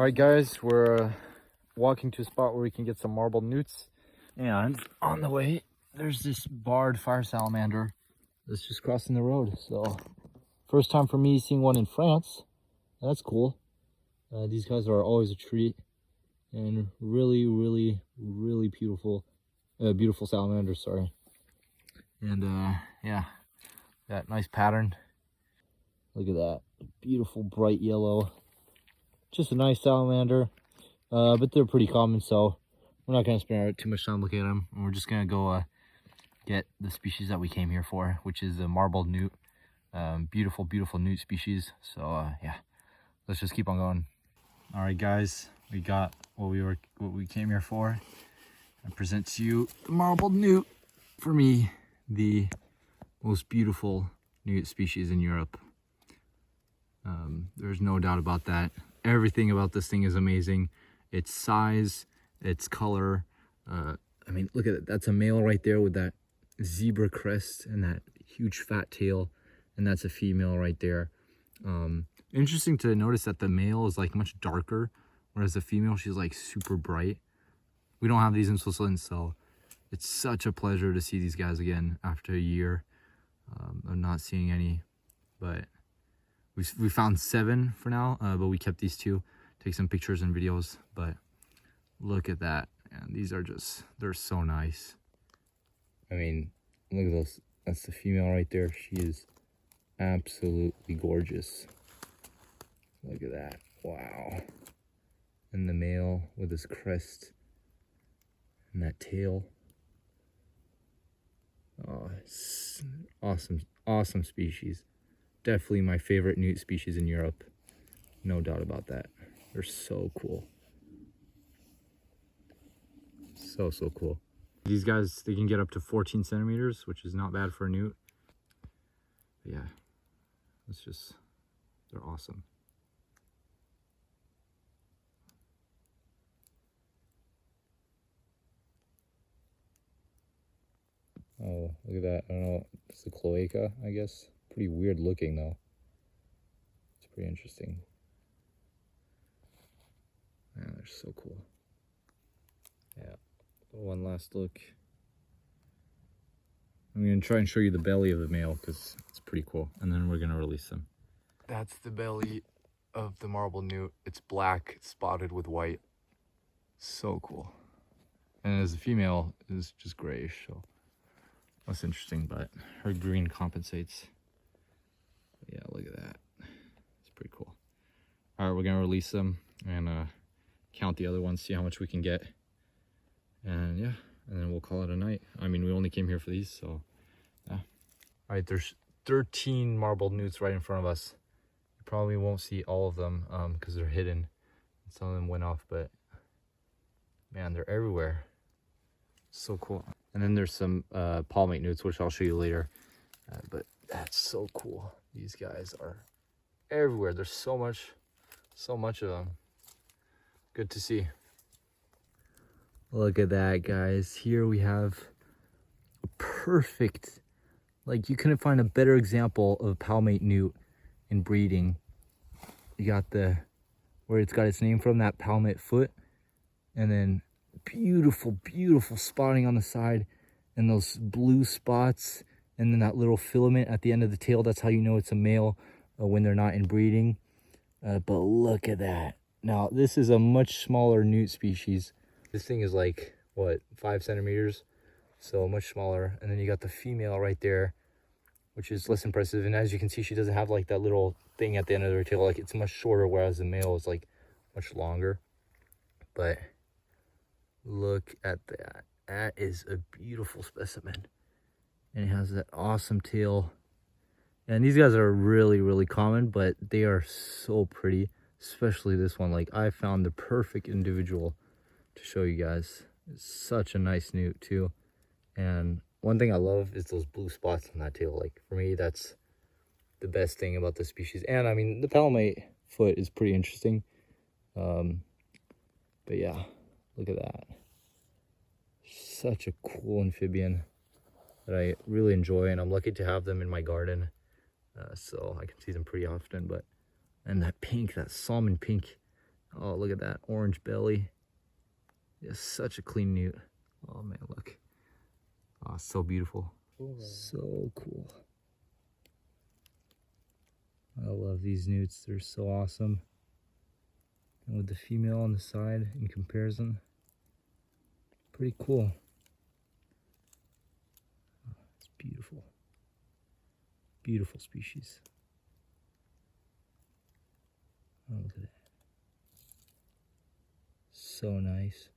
Alright guys, we're walking to a spot where we can get some marbled newts. And on the way, there's this barred fire salamander that's just crossing the road. So, first time for me seeing one in France. That's cool. These guys are always a treat. And really, really, really beautiful salamanders, sorry. And yeah, that nice pattern. Look at that, beautiful bright yellow. Just a nice salamander, but they're pretty common, so we're not gonna spend too much time looking at them. And we're just gonna go get the species that we came here for, which is the marbled newt. Beautiful, beautiful newt species. So yeah, let's just keep on going. All right, guys, we got what we came here for. I present to you the marbled newt. For me, the most beautiful newt species in Europe. There's no doubt about that. Everything about this thing is amazing. Its size, its color. I mean, look at it. That's a male right there with that zebra crest and that huge fat tail. And that's a female right there. Interesting to notice that the male is like much darker, whereas the female, she's like super bright. We don't have these in Switzerland, so it's such a pleasure to see these guys again after a year of not seeing any. But we found 7 for now, but we kept these 2. Take some pictures and videos. But look at that, and these are just, they're so nice. I mean, look at those. That's the female right there. She is absolutely gorgeous. Look at that. Wow. And the male with his crest and that tail. Oh, it's awesome, awesome species. Definitely my favorite newt species in Europe. No doubt about that. They're so cool. So cool. These guys, they can get up to 14 centimeters, which is not bad for a newt. But yeah, it's just, they're awesome. Oh, look at that. I don't know. It's a cloaca, I guess. Pretty weird looking, though. It's pretty interesting. Man, they're so cool. Yeah. One last look. I'm going to try and show you the belly of the male because it's pretty cool. And then we're going to release them. That's the belly of the marble newt. It's black, it's spotted with white. So cool. And as a female, is just grayish, so that's interesting, but her green compensates. Yeah, look at that. It's pretty cool. All right, we're gonna release them and count the other ones, see how much we can get. And yeah, and then we'll call it a night. I mean, we only came here for these, so yeah. All right, there's 13 marbled newts right in front of us. You probably won't see all of them because they're hidden. Some of them went off, but man, they're everywhere. So cool. And then there's some palmate newts, which I'll show you later. But that's so cool. These guys are everywhere. There's so much of them. Good to see. Look at that, guys. Here we have a perfect, like, you couldn't find a better example of palmate newt in breeding. You got where it's got its name from, that palmate foot, and then beautiful, beautiful spotting on the side, and those blue spots, and then that little filament at the end of the tail. That's how you know it's a male when they're not in breeding. But look at that. Now, this is a much smaller newt species. This thing is like, what, 5 centimeters? So much smaller. And then you got the female right there, which is less impressive. And as you can see, she doesn't have like that little thing at the end of her tail. Like, it's much shorter, whereas the male is like much longer. But look at that. That is a beautiful specimen. And it has that awesome tail. And these guys are really, really common, but they are so pretty. Especially this one. Like, I found the perfect individual to show you guys. It's such a nice newt too. And one thing I love is those blue spots on that tail. Like, for me, that's the best thing about the species. And I mean, the palmate foot is pretty interesting. But yeah, look at that. Such a cool amphibian that I really enjoy, and I'm lucky to have them in my garden. So I can see them pretty often. And that pink, that salmon pink, Oh, look at that orange belly. It's such a clean newt. Oh man, look. Oh, so beautiful. So cool. I love these newts. They're so awesome. And with the female on the side in comparison, pretty cool. Oh, it's beautiful. Beautiful species. Oh, look at that. So nice.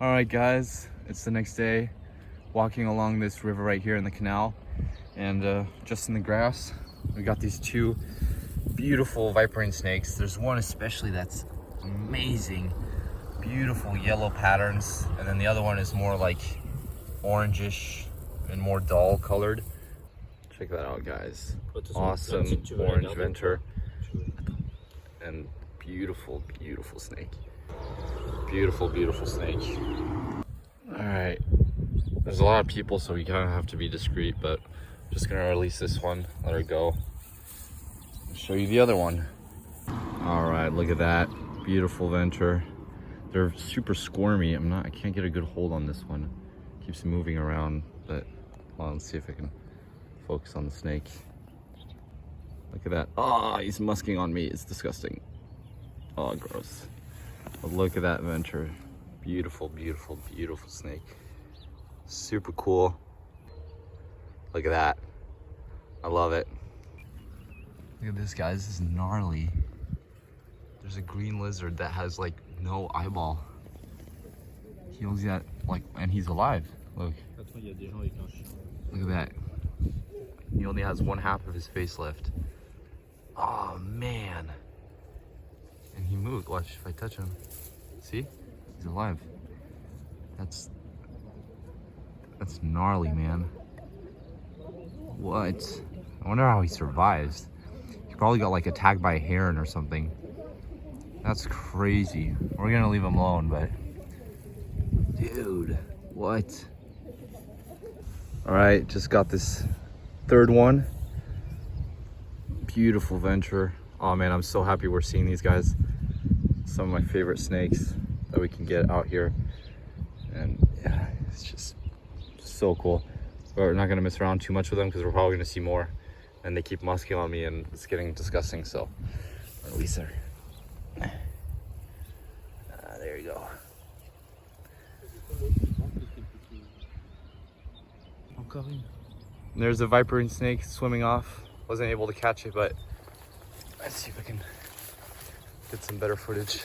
All right, guys, it's the next day. Walking along this river right here in the canal, and just in the grass, we got these two beautiful Viperine snakes. There's one especially that's amazing, beautiful yellow patterns, and then the other one is more like orangish and more dull colored. Check that out, guys. Awesome orange venter and beautiful, beautiful snake. Beautiful, beautiful snake. All right, there's a lot of people, so we kind of have to be discreet, but I'm just gonna release this one, let her go. I'll show you the other one. All right, look at that, beautiful venter. They're super squirmy. I can't get a good hold on this one. Keeps moving around, but well, let's see if I can focus on the snake. Look at that. Oh, he's musking on me. It's disgusting. Oh, gross. But look at that venter. Beautiful, beautiful, beautiful snake. Super cool. Look at that. I love it. Look at this, guys. This is gnarly. There's a green lizard that has like no eyeball. He only got like, and he's alive. Look. Look at that. He only has one half of his face left. Oh man. And he moved. Watch if I touch him. See? He's alive. That's gnarly, man. What? I wonder how he survives. He probably got like attacked by a heron or something. That's crazy. We're gonna leave him alone, but dude, what? All right, just got this third one. Beautiful venture. Oh man, I'm so happy we're seeing these guys. Some of my favorite snakes that we can get out here. And yeah, it's just so cool. We're not gonna mess around too much with them because we're probably gonna see more. And they keep musking on me and it's getting disgusting, so release her. There you go. There's a Viperine snake swimming off. Wasn't able to catch it, but let's see if I can get some better footage.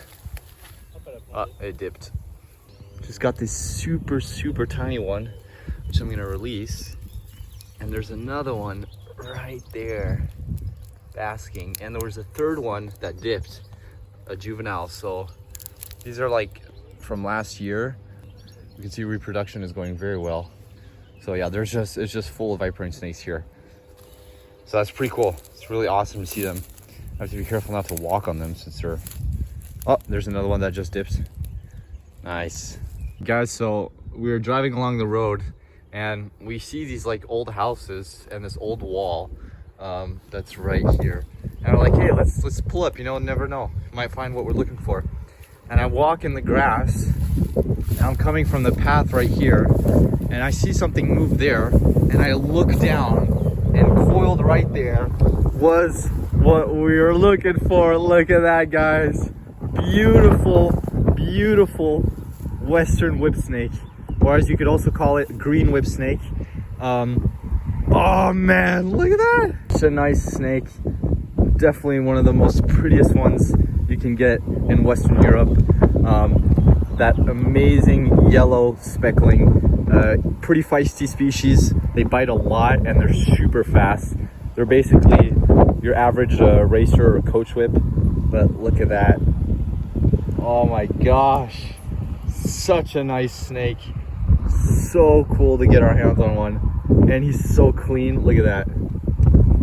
It dipped. Just got this super, super tiny one, which I'm gonna release. And there's another one right there basking. And there was a third one that dipped, a juvenile. So these are like from last year. You can see reproduction is going very well. So yeah, it's just full of Viperine snakes here. So that's pretty cool. It's really awesome to see them. I have to be careful not to walk on them since they're... Oh, there's another one that just dipped. Nice. Guys, so we were driving along the road and we see these like old houses and this old wall that's right here. And we're like, hey, let's pull up, you know, never know. Might find what we're looking for. And I walk in the grass and I'm coming from the path right here and I see something move there and I look down and coiled right there was what we were looking for. Look at that, guys. Beautiful, beautiful Western whip snake, or as you could also call it, green whip snake. Oh man, look at that. Such a nice snake. Definitely one of the most prettiest ones you can get in Western Europe. That amazing yellow speckling, pretty feisty species. They bite a lot and they're super fast. They're basically your average racer or coach whip, but look at that. Oh my gosh, such a nice snake. So cool to get our hands on one. And he's so clean. Look at that.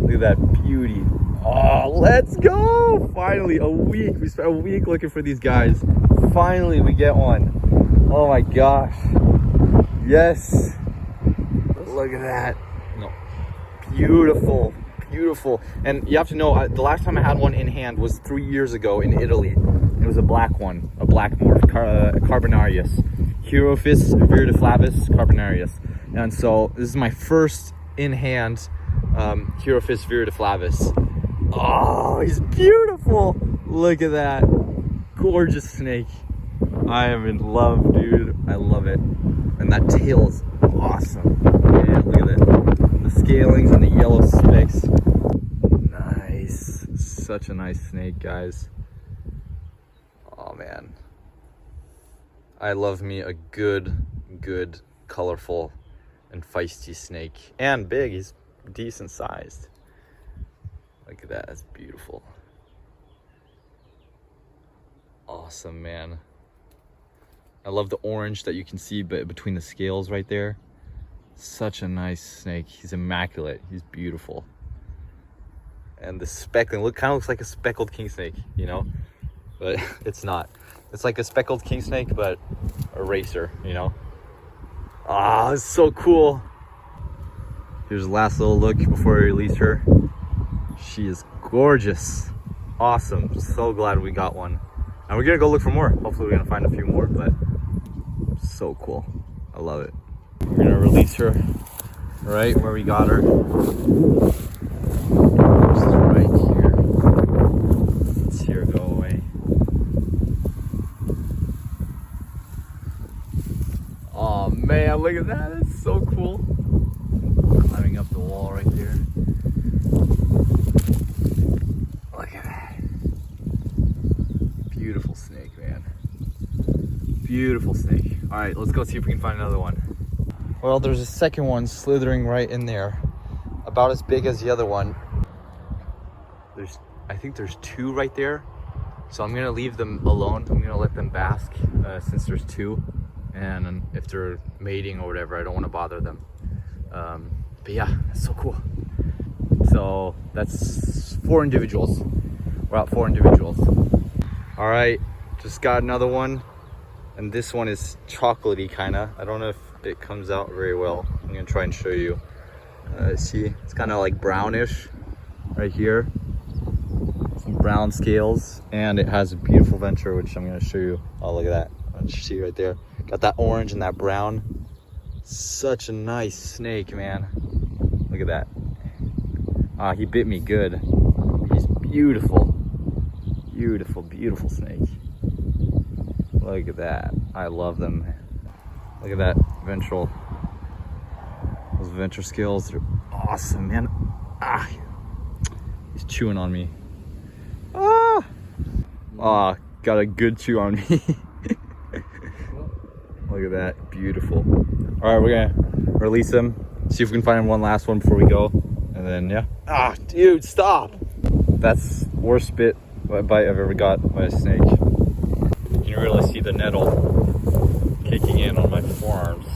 Look at that beauty. Oh, let's go. Finally, a week. We spent a week looking for these guys. Finally, we get one. Oh my gosh. Yes. Look at that. No. Beautiful, beautiful. And you have to know, the last time I had one in hand was 3 years ago in Italy. It was a black one, a black morph, Carbonarius. Herophis viridiflavus carbonarius. And so this is my first in hand Herophis viridiflavus. Oh, he's beautiful. Look at that. Gorgeous snake. I am in love, dude. I love it. And that tail is awesome. Man, look at it. The scalings and the yellow specks. Nice. Such a nice snake, guys. Oh, man. I love me a good, colorful, and feisty snake. And big. He's decent sized. Look at that. That's beautiful. Awesome, man. I love the orange that you can see between the scales right there. Such a nice snake. He's immaculate. He's beautiful. And the speckling, kind of looks like a speckled king snake, you know? But it's not. It's like a speckled king snake, but a racer, you know? Ah, it's so cool. Here's the last little look before I release her. She is gorgeous. Awesome. So glad we got one. And we're gonna go look for more. Hopefully we're gonna find a few more, but so cool. I love it. We're gonna release her right where we got her. This is right here. Let's see her go away. Oh man, look at that. It's so cool. Climbing up the wall right there. Look at that. Beautiful snake, man. Beautiful snake. All right, let's go see if we can find another one. Well, there's a second one slithering right in there, about as big as the other one. I think there's two right there, so I'm gonna leave them alone. I'm gonna let them bask since there's two, and if they're mating or whatever, I don't want to bother them. But yeah, that's so cool. So that's 4 individuals. We're at 4 individuals. All right, just got another one, and this one is chocolatey kind of. I don't know if it comes out very well. I'm gonna try and show you. See, it's kind of like brownish right here. Some brown scales, and it has a beautiful venture, which I'm gonna show you. Oh, look at that. You see right there. Got that orange and that brown. Such a nice snake, man. Look at that. Ah, he bit me good. He's beautiful. Beautiful snake. Look at that. I love them. Look at that ventral. Those ventral scales are awesome, man. Ah, he's chewing on me. Ah, got a good chew on me. Look at that, beautiful. All right, we're gonna release him. See if we can find one last one before we go, and then yeah. Ah, dude, stop! That's the worst bite I've ever got by a snake. You can really see the nettle kicking in on my forearms.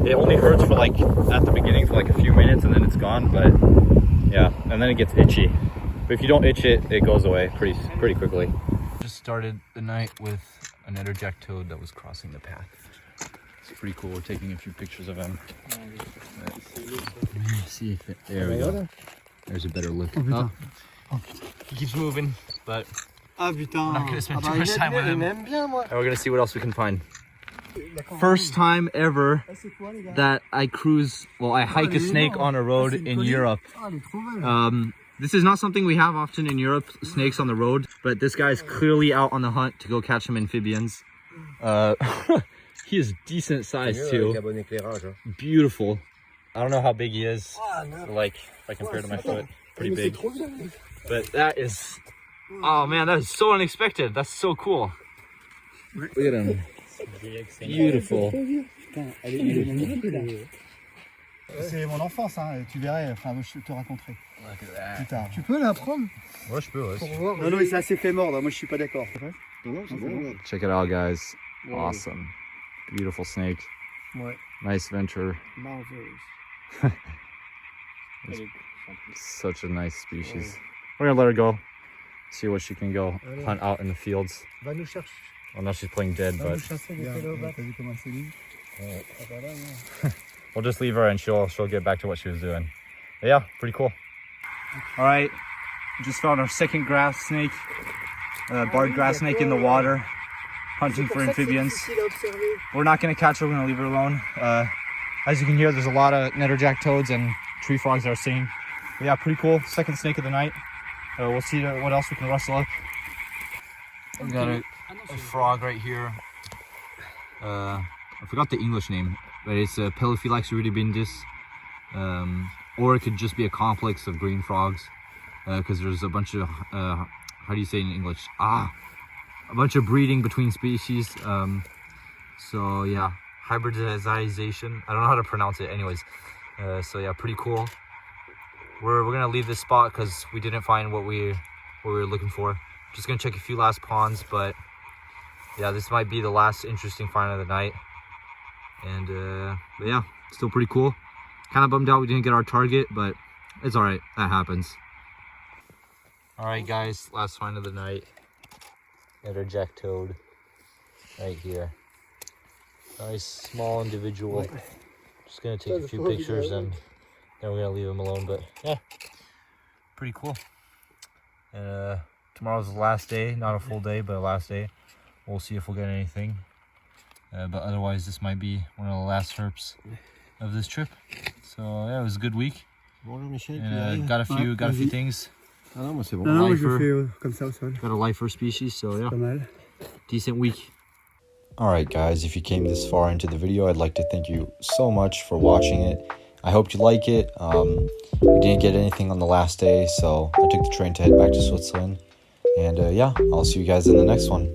It only hurts for like at the beginning for like a few minutes, and then it's gone. But yeah, and then it gets itchy. But if you don't itch it, it goes away pretty quickly. Just started the night with an etterjack toad that was crossing the path. It's pretty cool. We're taking a few pictures of him. See if it, there we go. There's a better look. Oh, he keeps moving, but we're not gonna spend too much time with him. And we're gonna see what else we can find. First time ever that I cruise, well, I hike a snake on a road in Europe. This is not something we have often in Europe, snakes on the road, but this guy's clearly out on the hunt to go catch some amphibians. He is decent size too. Beautiful. I don't know how big he is, like if I compare to my foot, pretty big. But that is, oh man, that is so unexpected. That's so cool. Look at him. Beautiful. C'est mon enfance, hein. Tu verrais, enfin, je te raconterai plus tard. Tu peux la prendre? Ouais, je peux, ouais. Non, non, mais c'est assez fait mordre, moi je suis pas d'accord. Check it out, guys. Awesome. Beautiful snake. Ouais. Nice venture. Marvelous. Such a nice species. We're gonna let her go. See what she can go hunt out in the fields. Va nous chercher. Well, now she's playing dead, but we'll just leave her and she'll get back to what she was doing. But yeah, pretty cool. All right, just found our second grass snake, barred grass snake in the water, hunting for amphibians. We're not gonna catch her, we're gonna leave her alone. As you can hear, there's a lot of netterjack toads and tree frogs that are singing. But yeah, pretty cool. Second snake of the night. We'll see what else we can rustle up. We got a frog right here. I forgot the English name, but it's a Pelophylax rudibindus. Or it could just be a complex of green frogs, because there's a bunch of, how do you say in English? A bunch of breeding between species. So yeah, hybridization. I don't know how to pronounce it anyways. So yeah, pretty cool. We're gonna leave this spot because we didn't find what we were looking for. Just gonna check a few last ponds, but yeah, this might be the last interesting find of the night. And but yeah, still pretty cool. Kind of bummed out we didn't get our target, but it's all right. That happens. All right, guys, last find of the night. Netterjack toad right here. Nice small individual. Just gonna take a few pictures and then we're gonna leave him alone. But yeah, pretty cool. And tomorrow's the last day, not a full day, but a last day. We'll see if we'll get anything. But otherwise, this might be one of the last herps of this trip. So yeah, it was a good week. And got a few things. Got a lifer species, so yeah, decent week. Alright guys, if you came this far into the video, I'd like to thank you so much for watching it. I hope you like it. We didn't get anything on the last day, so I took the train to head back to Switzerland. And yeah, I'll see you guys in the next one.